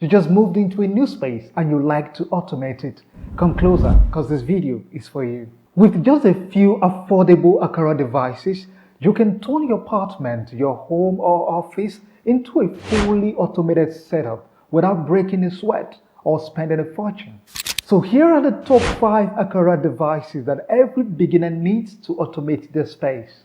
You just moved into a new space and you like to automate it. Come closer because this video is for you. With just a few affordable Aqara devices, you can turn your apartment, your home or office into a fully automated setup without breaking a sweat or spending a fortune. So here are the top 5 Aqara devices that every beginner needs to automate their space.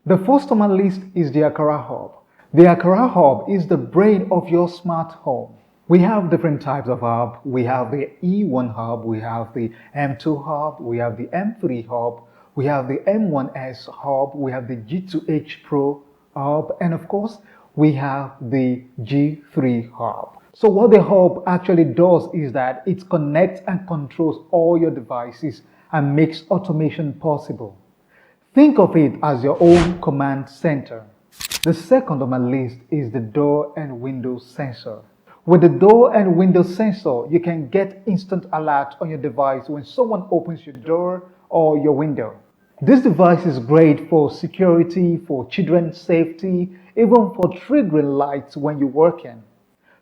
The first on my list is the Aqara Hub. The Aqara Hub is the brain of your smart home. We have different types of hub. We have the E1 hub, we have the M2 hub, we have the M3 hub, we have the M1S hub, we have the G2H Pro hub, and of course, we have the G3 hub. So what the hub actually does is that it connects and controls all your devices and makes automation possible. Think of it as your own command center. The second on my list is the door and window sensor. With the door and window sensor, you can get instant alert on your device when someone opens your door or your window. This device is great for security, for children's safety, even for triggering lights when you're working.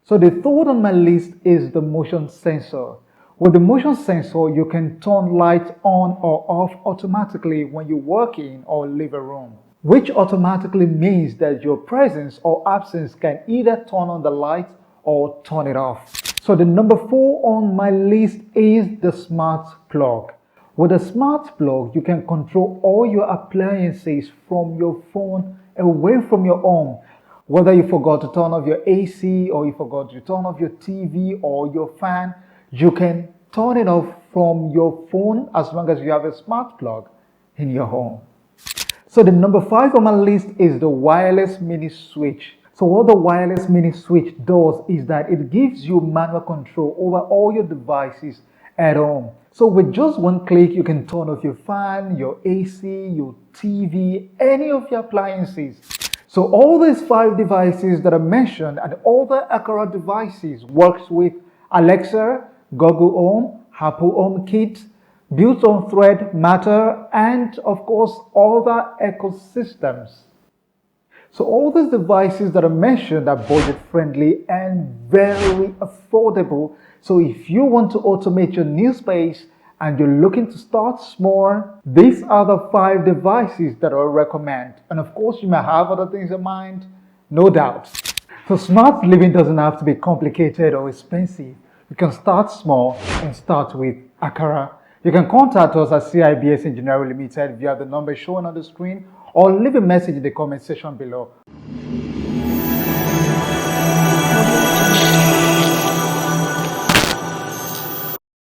So the third on my list is the motion sensor. With the motion sensor, you can turn lights on or off automatically when you work in or leave a room, which automatically means that your presence or absence can either turn on the lights or turn it off. So the number 4 on my list is the smart plug. With a smart plug, you can control all your appliances from your phone away from your home. Whether you forgot to turn off your AC or you forgot to turn off your TV or your fan, you can turn it off from your phone as long as you have a smart plug in your home. So the number 5 on my list is the wireless mini switch. So what the wireless mini switch does is that it gives you manual control over all your devices at home. So with just one click, you can turn off your fan, your AC, your TV, any of your appliances. So all these 5 devices that I mentioned and all the Aqara devices works with Alexa, Google Home, Apple HomeKit, built-on thread Matter, and of course other ecosystems. So all these devices that I mentioned are budget-friendly and very affordable. So if you want to automate your new space and you're looking to start small, these are the 5 devices that I recommend. And of course, you may have other things in mind, no doubt. So smart living doesn't have to be complicated or expensive. You can start small and start with Aqara. You can contact us at CIBS Engineering Limited via the number shown on the screen or leave a message in the comment section below.